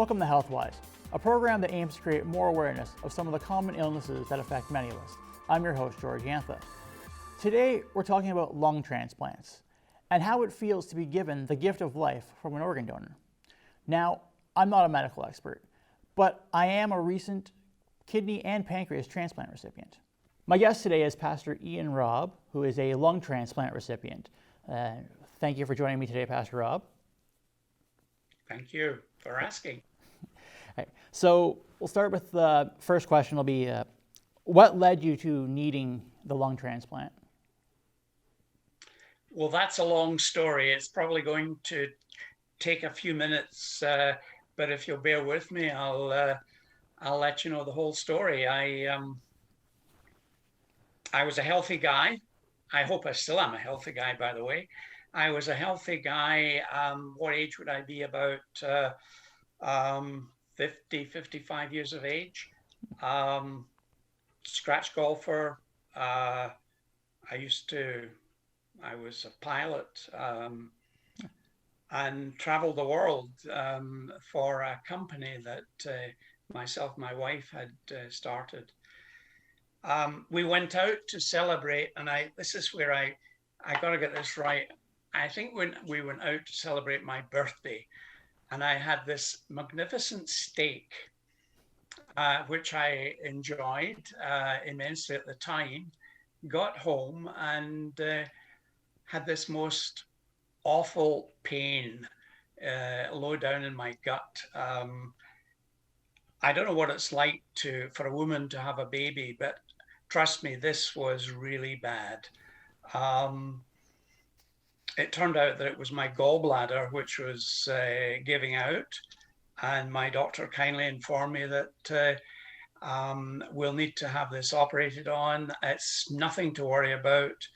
Welcome to HealthWise, a program that aims to create more awareness of some of the common illnesses that affect many of us. I'm your host, George Yantha. Today, we're talking about lung transplants and how it feels to be given the gift of life from an organ donor. Now, I'm not a medical expert, but I am a recent kidney and pancreas transplant recipient. My guest today is Pastor Ian Robb, who is a lung transplant recipient. Thank you for joining me today, Pastor Robb. Thank you for asking. Right. So we'll start with the first question. Will be, what led you to needing the lung transplant? Well, that's a long story. It's probably going to take a few minutes, but if you'll bear with me, I'll let you know the whole story. I was a healthy guy. I hope I still am a healthy guy, by the way. I was a healthy guy. What age would I be? About 50, 55 years of age. Scratch golfer. I was a pilot and traveled the world for a company that myself and my wife had started. We went out to celebrate, and this is where I got to get this right. I think when we went out to celebrate my birthday, and I had this magnificent steak, which I enjoyed immensely at the time, got home and had this most awful pain low down in my gut. I don't know what it's like for a woman to have a baby, but trust me, this was really bad. It turned out that it was my gallbladder, which was giving out. And my doctor kindly informed me that we'll need to have this operated on. It's nothing to worry about.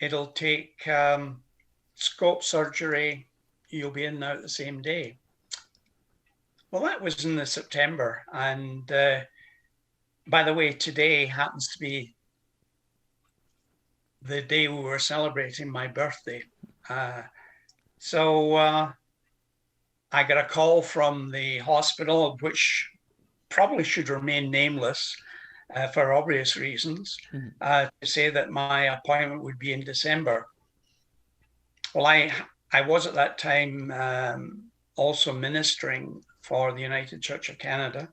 It'll take scope surgery. You'll be in and out the same day. Well, that was in the September. And by the way, today happens to be the day we were celebrating my birthday. So I got a call from the hospital, which probably should remain nameless for obvious reasons, to say that my appointment would be in December. Well, I was at that time also ministering for the United Church of Canada.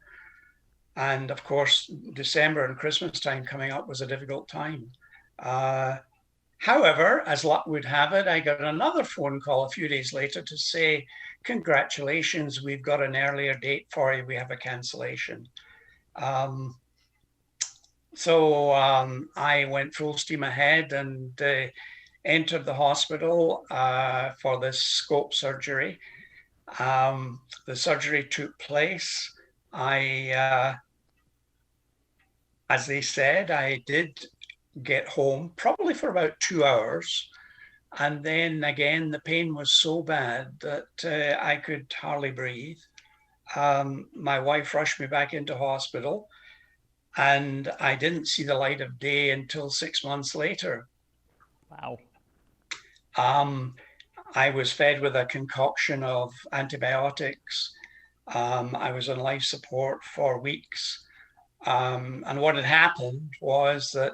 And of course, December and Christmas time coming up was a difficult time. However, as luck would have it, I got another phone call a few days later to say, congratulations, we've got an earlier date for you. We have a cancellation. So I went full steam ahead and entered the hospital for this scope surgery. The surgery took place. As they said, I did get home probably for about 2 hours. And then again, the pain was so bad that I could hardly breathe. My wife rushed me back into hospital, and I didn't see the light of day until 6 months later. Wow. I was fed with a concoction of antibiotics. I was on life support for weeks. And what had happened was that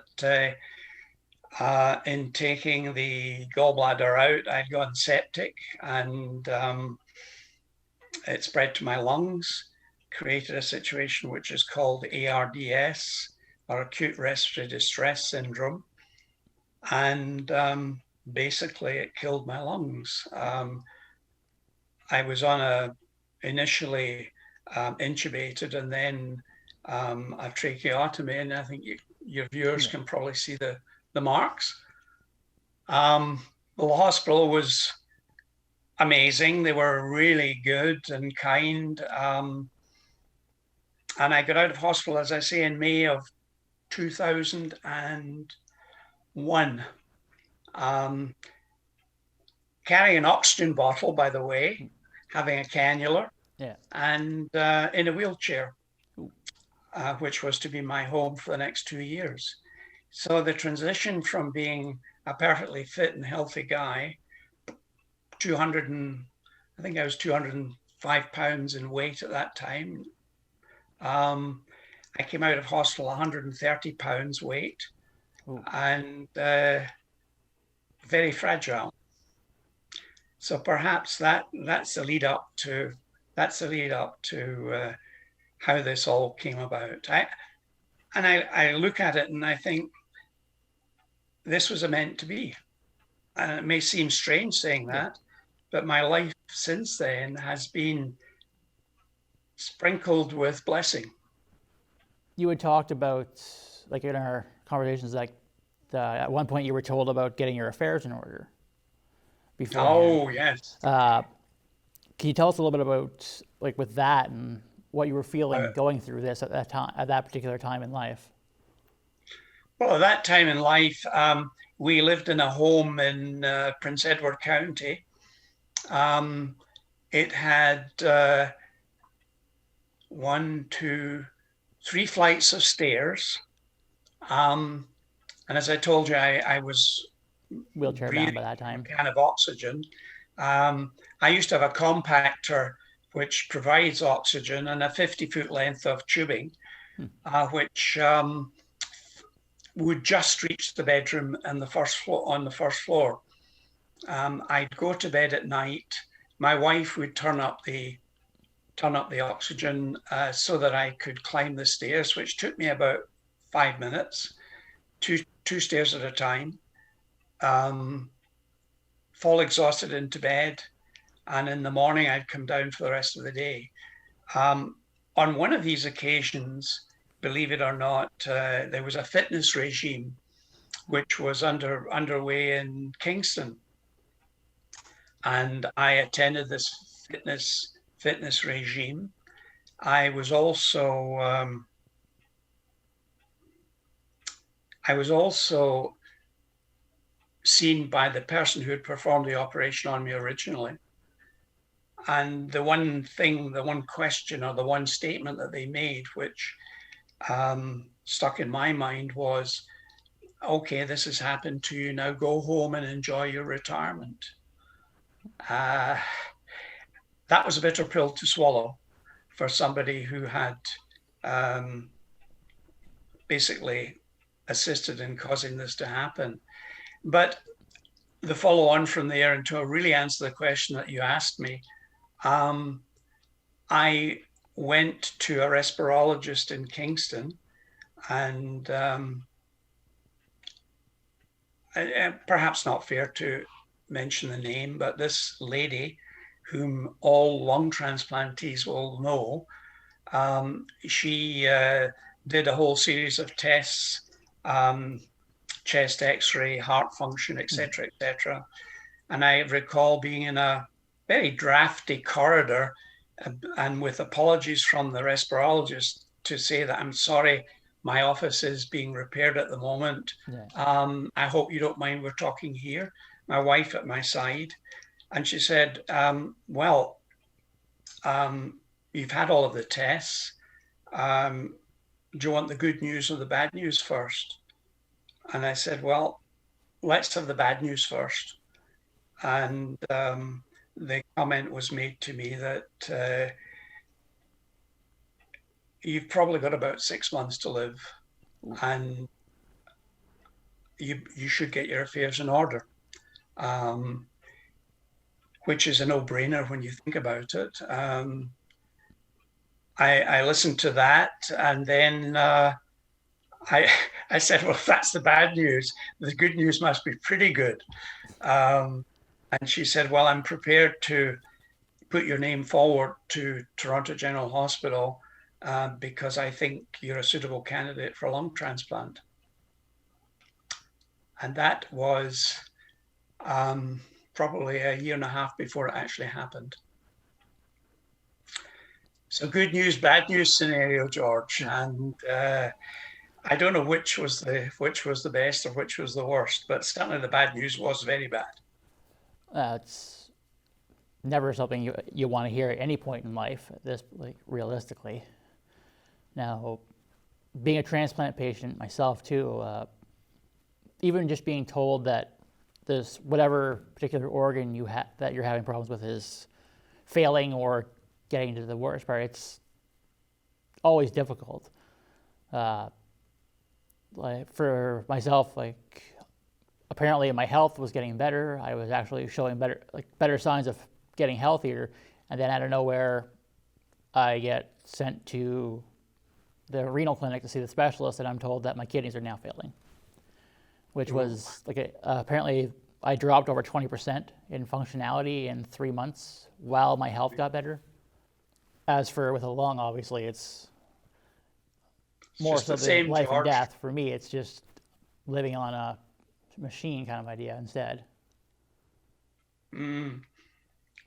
in taking the gallbladder out, I'd gone septic, and it spread to my lungs, created a situation which is called ARDS, or acute respiratory distress syndrome. And basically it killed my lungs. I was initially intubated, and then a tracheotomy, and I think your viewers can probably see the marks. The hospital was amazing. They were really good and kind. And I got out of hospital, as I say, in May of 2001. Carrying an oxygen bottle, by the way, having a cannula, and in a wheelchair. Which was to be my home for the next 2 years. So the transition from being a perfectly fit and healthy guy, I think I was 230 5 pounds in weight at that time. I came out of hospital 130 pounds weight Ooh. and very fragile. So perhaps that's the lead up to how this all came about. I look at it and I think this was meant to be. And it may seem strange saying that, but my life since then has been sprinkled with blessing. You had talked about, like in our conversations, like at one point you were told about getting your affairs in order beforehand. Oh, yes. Can you tell us a little bit about, like, with that and what you were feeling Uh, going through this at that time, at that particular time in life? Well, at that time in life, we lived in a home in Prince Edward County. It had one, two, three flights of stairs. And as I told you, I was Wheelchair bound breathing by that time. a can of oxygen. I used to have a compactor which provides oxygen and a 50-foot length of tubing, which would just reach the bedroom and the first floor on the first floor. I'd go to bed at night. My wife would turn up the oxygen so that I could climb the stairs, which took me about 5 minutes, two stairs at a time. Fall exhausted into bed, and in the morning I'd come down for the rest of the day. On one of these occasions, believe it or not, there was a fitness regime which was underway in Kingston, and I attended this fitness regime. I was also seen by the person who had performed the operation on me originally. And the one question or the one statement that they made, which stuck in my mind, was, okay, this has happened to you, now go home and enjoy your retirement. That was a bitter pill to swallow for somebody who had basically assisted in causing this to happen. But the follow on from there, and to really answer the question that you asked me, I went to a respirologist in Kingston, and perhaps not fair to mention the name, but this lady, whom all lung transplantees will know, she did a whole series of tests, chest x-ray, heart function, etc., etc. And I recall being in a very drafty corridor, and with apologies from the respirologist to say that, I'm sorry, my office is being repaired at the moment. Yeah. I hope you don't mind we're talking here. My wife at my side. And she said, you've had all of the tests. Do you want the good news or the bad news first? And I said, well, let's have the bad news first. And the comment was made to me that you've probably got about 6 months to live, and you should get your affairs in order, which is a no-brainer when you think about it. I listened to that, and then I said, well, if that's the bad news, the good news must be pretty good. And she said, well, I'm prepared to put your name forward to Toronto General Hospital because I think you're a suitable candidate for a lung transplant. And that was probably a year and a half before it actually happened. So good news, bad news scenario, George. And I don't know which was the best or which was the worst, but certainly the bad news was very bad. It's never something you want to hear at any point in life, realistically. Now, being a transplant patient myself too, even just being told that this whatever particular organ that you're having problems with is failing or getting to the worst part. It's always difficult. Like for myself, like apparently my health was getting better. I was actually showing better signs of getting healthier, and then out of nowhere, I get sent to the renal clinic to see the specialist, and I'm told that my kidneys are now failing, which was like apparently I dropped over 20% in functionality in 3 months while my health got better. As for with a lung, obviously it's more just so the the same, life and George. death. For me, it's just living on a machine kind of idea instead.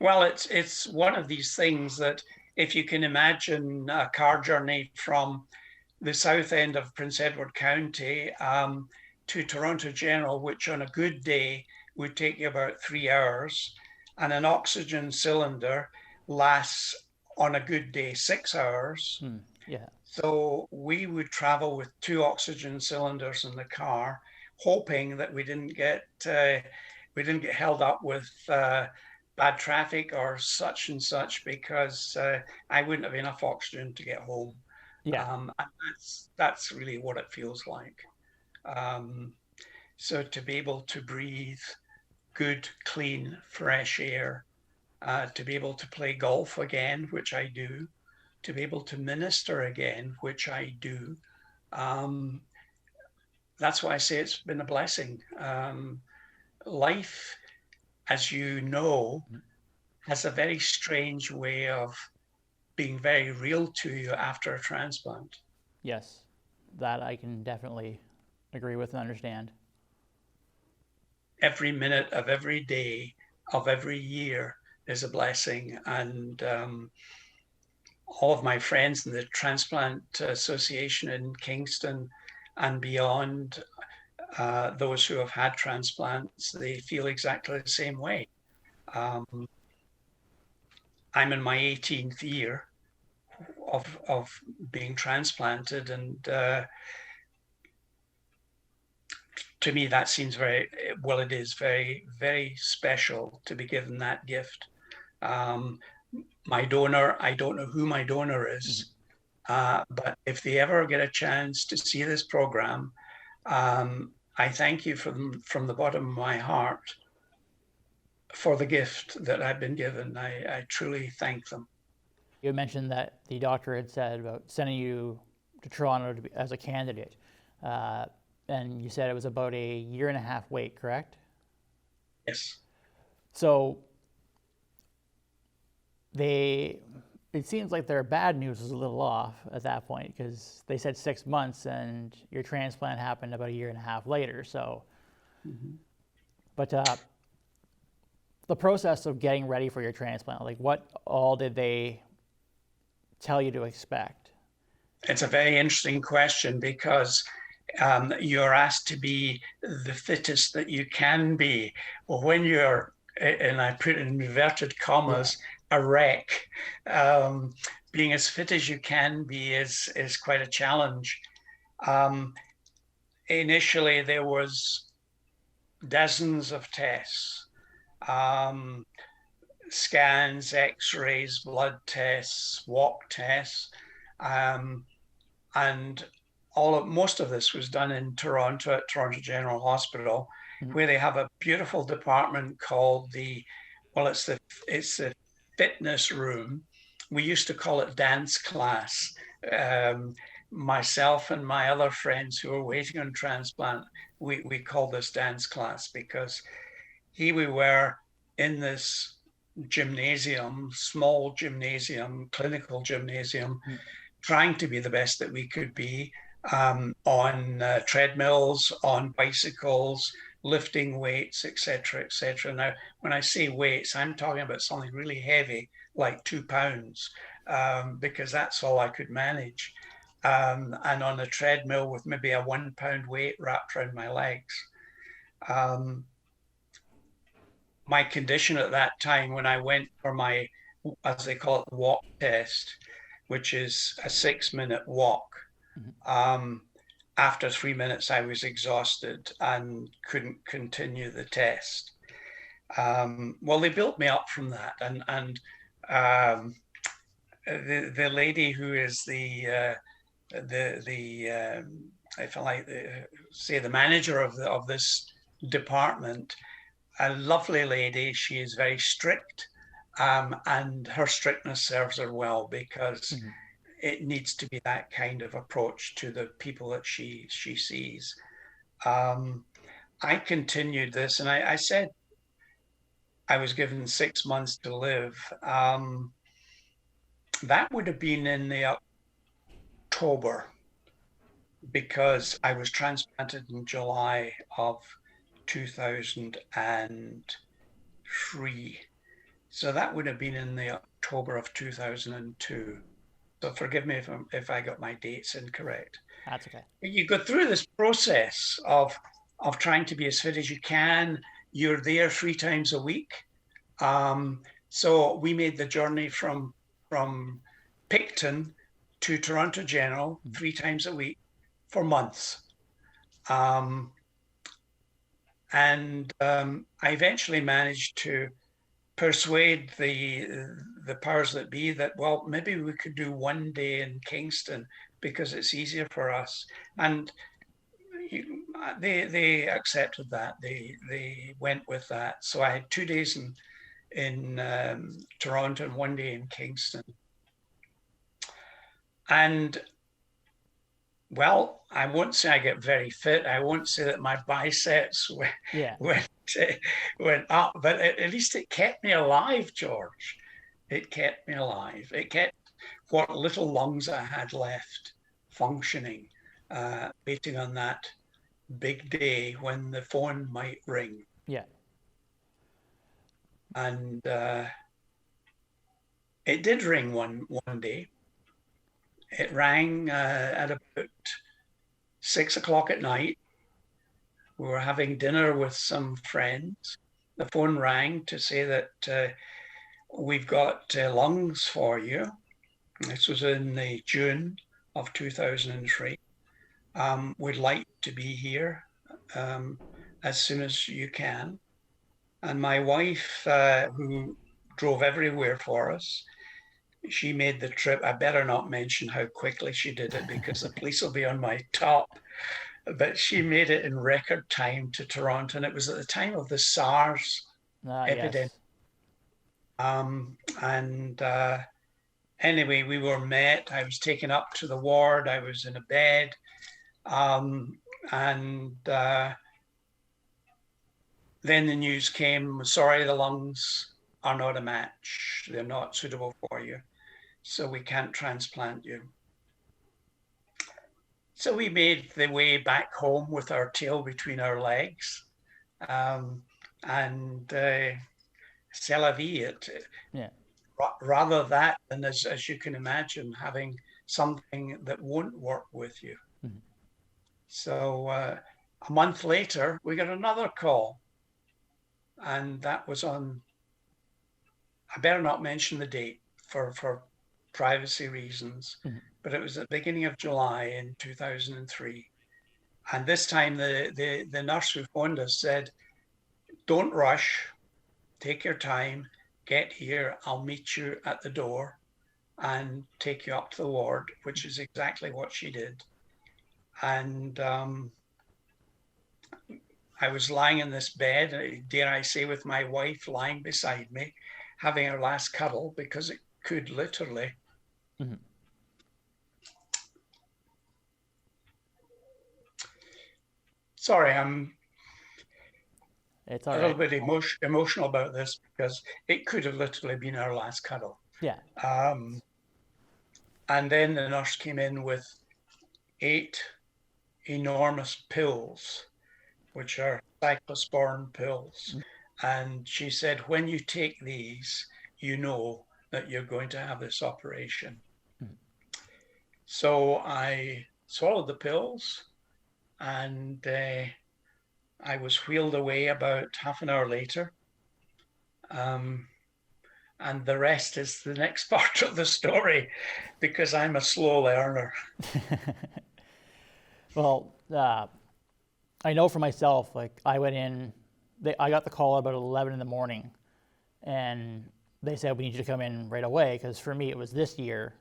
Well, it's one of these things that if you can imagine a car journey from the south end of Prince Edward County to Toronto General, which on a good day would take you about 3 hours, and an oxygen cylinder lasts on a good day 6 hours. Yeah. So we would travel with 2 oxygen cylinders in the car, hoping that we didn't get held up with bad traffic or such and such, because I wouldn't have enough oxygen to get home. Yeah. And that's really what it feels like. So to be able to breathe good, clean, fresh air, to be able to play golf again, which I do, to be able to minister again, which I do. That's why I say it's been a blessing. Life, as you know, has a very strange way of being very real to you after a transplant. Yes. That I can definitely agree with and understand. Every minute of every day of every year is a blessing. And all of my friends in the Transplant Association in Kingston and beyond, those who have had transplants, they feel exactly the same way. I'm in my 18th year of being transplanted, and to me that seems very well. It is very, very special to be given that gift. My donor, I don't know who my donor is, but if they ever get a chance to see this program, I thank you from the bottom of my heart for the gift that I've been given. I truly thank them. You mentioned that the doctor had said about sending you to Toronto as a candidate, and you said it was about a year and a half wait, correct? Yes. So it seems like their bad news was a little off at that point, because they said 6 months and your transplant happened about a year and a half later. So, but the process of getting ready for your transplant, like what all did they tell you to expect? It's a very interesting question, because you're asked to be the fittest that you can be. Well, when you're, and I put in inverted commas, a wreck, being as fit as you can be is quite a challenge. Initially, there was dozens of tests, scans, X-rays, blood tests, walk tests, and most of this was done in Toronto at Toronto General Hospital, where they have a beautiful department called it's the fitness room. We used to call it dance class. Myself and my other friends who were waiting on transplant, we call this dance class, because here we were in this gymnasium, small gymnasium, clinical gymnasium, trying to be the best that we could be, on treadmills, on bicycles, lifting weights, etc., etc. Now, when I say weights, I'm talking about something really heavy, like 2 pounds, because that's all I could manage. And on a treadmill with maybe a 1 pound weight wrapped around my legs. My condition at that time, when I went for my, as they call it, walk test, which is a 6-minute walk. After 3 minutes, I was exhausted and couldn't continue the test. Well, they built me up from that, and the lady who is if I like say the manager of this department, a lovely lady. She is very strict, and her strictness serves her well because Mm-hmm. it needs to be that kind of approach to the people that she sees. Um, I continued this, and I said I was given 6 months to live. That would have been in the October because I was transplanted in July of 2003. So that would have been in the October of 2002. So forgive me if I got my dates incorrect. That's okay. You go through this process of trying to be as fit as you can. You're there 3 times a week. So we made the journey from Picton to Toronto General 3 times a week for months. I eventually managed to persuade the powers that be that, well, maybe we could do one day in Kingston because it's easier for us. And they accepted that. They went with that. So I had 2 days in Toronto and one day in Kingston. And well, I won't say I get very fit. I won't say that my biceps went up, but at least it kept me alive, George. It kept me alive. It kept what little lungs I had left functioning, waiting on that big day when the phone might ring. Yeah. And it did ring one day. It rang at about 6 o'clock at night. We were having dinner with some friends. The phone rang to say that we've got lungs for you. This was in the June of 2003. We'd like to be here as soon as you can. And my wife, who drove everywhere for us, she made the trip. I better not mention how quickly she did it because the police will be on my top. But she made it in record time to Toronto, and it was at the time of the SARS epidemic. Yes. Anyway, we were met. I was taken up to the ward. I was in a bed. Then the news came, sorry, the lungs are not a match. They're not suitable for you. So we can't transplant you. So we made the way back home with our tail between our legs. C'est la vie. Rather that than, as you can imagine, having something that won't work with you. Mm-hmm. So a month later, we got another call. And that was on, I better not mention the date for privacy reasons, mm-hmm. but it was at the beginning of July in 2003. And this time the nurse who phoned us said, don't rush, take your time, get here, I'll meet you at the door and take you up to the ward, which is exactly what she did. And I was lying in this bed, dare I say, with my wife lying beside me, having her last cuddle, because it could literally. Mm-hmm. Sorry, I'm a little bit emotional about this because it could have literally been our last cuddle. Yeah. And then the nurse came in with 8 enormous pills, which are cyclosporin pills. Mm-hmm. And she said, when you take these, you know that you're going to have this operation. Mm-hmm. So I swallowed the pills and I was wheeled away about half an hour later. And the rest is the next part of the story because I'm a slow learner. Well, I know for myself, like I went in, I got the call about 11 in the morning, and they said we need you to come in right away, because for me it was this year,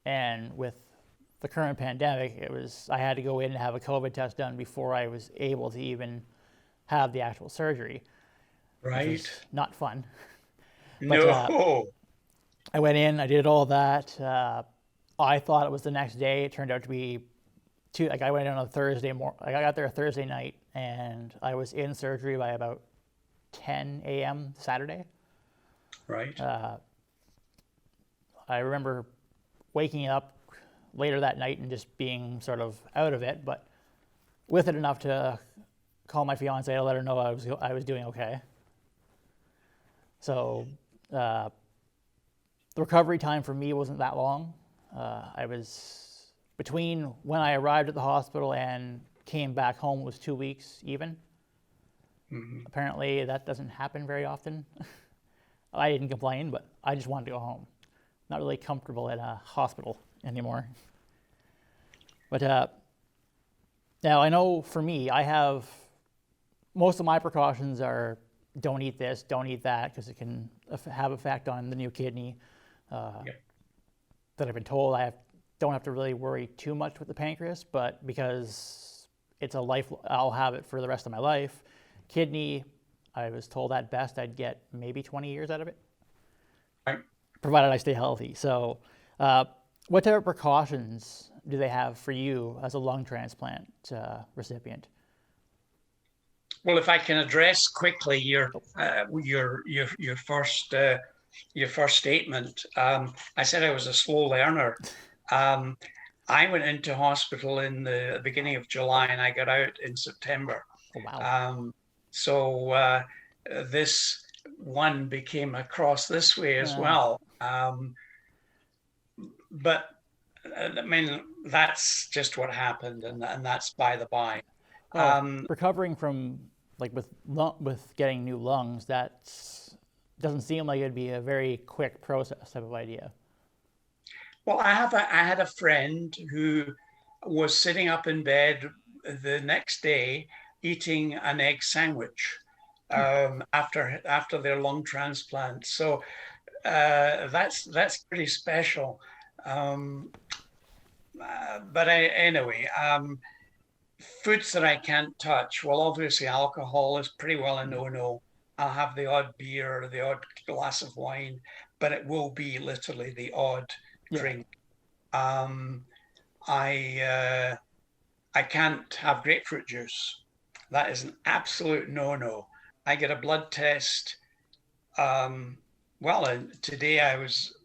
and with the current pandemic, I had to go in and have a COVID test done before I was able to even have the actual surgery, which Right. was not fun. But No. I went in, I did all that. I thought it was the next day. It turned out to be like I went in on a I got there Thursday night, and I was in surgery by about 10 a.m. Saturday. Right. I remember waking up later that night and just being sort of out of it, but with it enough to call my fiance to let her know I was doing okay. So the recovery time for me wasn't that long. I was between when I arrived at the hospital and came back home was 2 weeks even. Mm-hmm. Apparently that doesn't happen very often. I didn't complain, but I just wanted to go home. Not really comfortable in a hospital anymore. But now I know for me, I have most of my precautions are don't eat this, don't eat that, because it can have effect on the new kidney. Yep. That I've been told don't have to really worry too much with the pancreas, but because it's a life, I'll have it for the rest of my life. Kidney, I was told at best I'd get maybe 20 years out of it, Right. provided I stay healthy. So, what type of precautions do they have for you as a lung transplant recipient? Well, if I can address quickly your first statement, I said I was a slow learner. Um, I went into hospital in the beginning of July and I got out in September. Oh, wow. So this one became across this way as well. But I mean, that's just what happened, and that's by the by. Well, recovering from with getting new lungs, that doesn't seem like it'd be a very quick process type of idea. Well, I had a friend who was sitting up in bed the next day eating an egg sandwich after their lung transplant. So that's pretty special. Anyway, foods that I can't touch. Well, obviously, alcohol is pretty well a no-no. I'll have the odd beer or the odd glass of wine, but it will be literally the odd drink. Um, I can't have grapefruit juice. That is an absolute no-no. I get a blood test. Today I was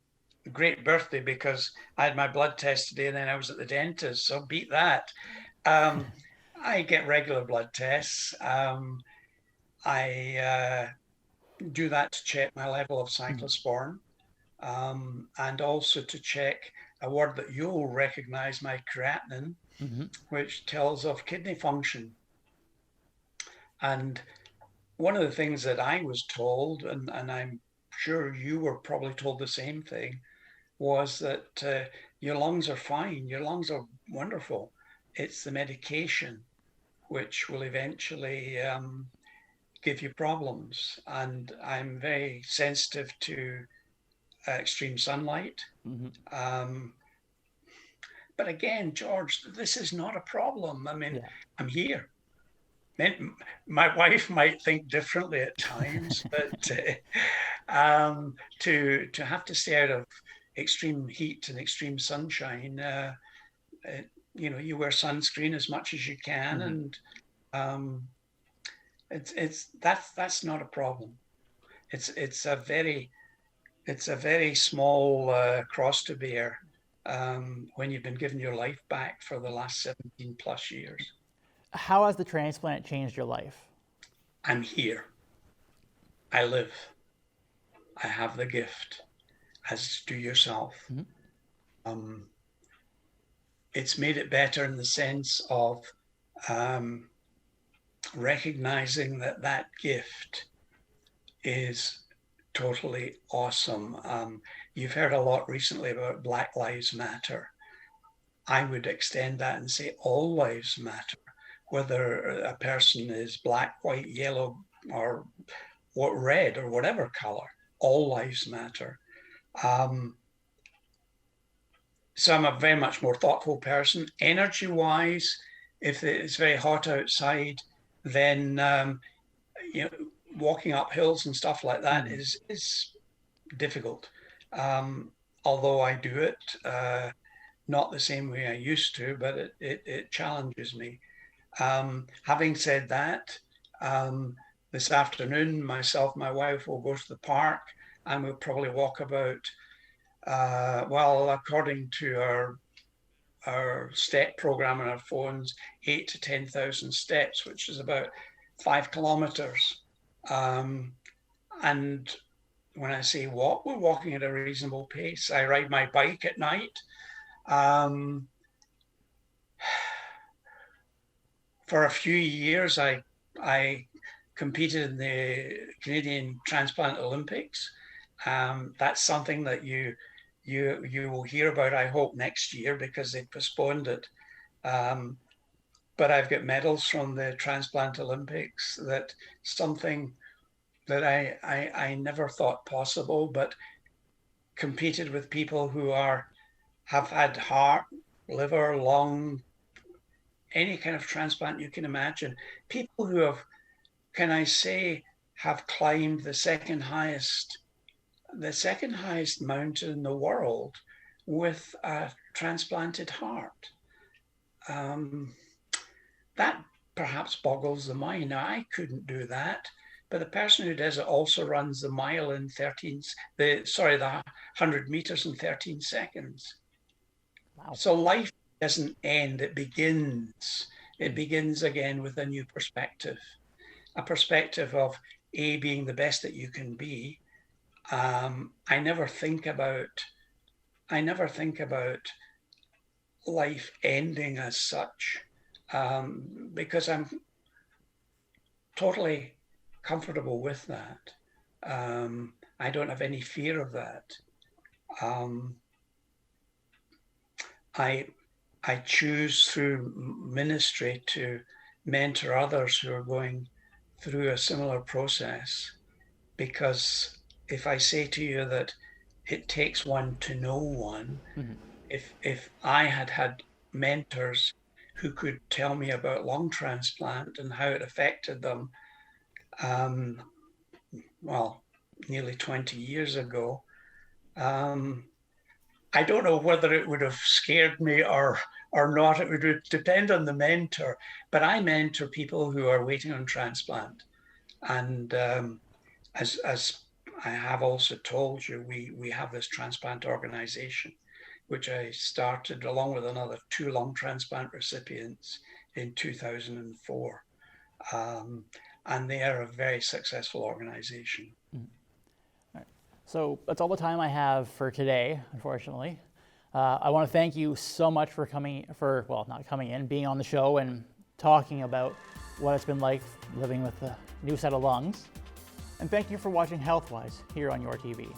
a great birthday because I had my blood test today and then I was at the dentist. So beat that. I get regular blood tests. I do that to check my level of cyclosporin, and also to check a word that you'll recognize, my creatinine, which tells of kidney function. And one of the things that I was told, and I'm sure you were probably told the same thing, was that your lungs are fine, your lungs are wonderful. It's the medication which will eventually give you problems. And I'm very sensitive to extreme sunlight. But again, George, this is not a problem. I mean, I'm here. My wife might think differently at times, but to have to stay out of extreme heat and extreme sunshine, you wear sunscreen as much as you can, and that's not a problem. It's a very small cross to bear when you've been given your life back for the last 17 plus years. How has the transplant changed your life? I'm here. I live. I have the gift, as do yourself. It's made it better in the sense of recognizing that gift is totally awesome. You've heard a lot recently about Black Lives Matter. I would extend that and say all lives matter, whether a person is black, white, yellow, or red, or whatever color. all lives matter. So I'm a very much more thoughtful person. Energy-wise, if it's very hot outside, then walking up hills and stuff like that is difficult. Although I do it not the same way I used to, but it challenges me. Having said that, this afternoon, myself, my wife will go to the park and we'll probably walk about, according to our step program on our phones, 8 to 10,000 steps, which is about 5 kilometers. And when I say walk, we're walking at a reasonable pace. I ride my bike at night. For a few years, I competed in the Canadian Transplant Olympics. That's something that you will hear about, I hope, next year because they postponed it. But I've got medals from the Transplant Olympics, that something that I never thought possible, but competed with people who have had heart, liver, lung, any kind of transplant you can imagine. People who have, can I say, have climbed the second highest mountain in the world with a transplanted heart. That perhaps boggles the mind. Now, I couldn't do that, but the person who does it also runs the mile in the 100 meters in 13 seconds. Wow. So life doesn't end, it begins. It begins again with a new perspective, a perspective of being the best that you can be. I never think about life ending as such, because I'm totally comfortable with that. I don't have any fear of that. I choose through ministry to mentor others who are going through a similar process, because if I say to you that it takes one to know one, if I had mentors who could tell me about lung transplant and how it affected them, nearly 20 years ago, I don't know whether it would have scared me or not. It would depend on the mentor. But I mentor people who are waiting on transplant. And as I have also told you, we have this transplant organization, which I started along with another 2 lung transplant recipients in 2004. And they are a very successful organization. So that's all the time I have for today, unfortunately. I want to thank you so much for being on the show and talking about what it's been like living with a new set of lungs. And thank you for watching Healthwise here on your TV.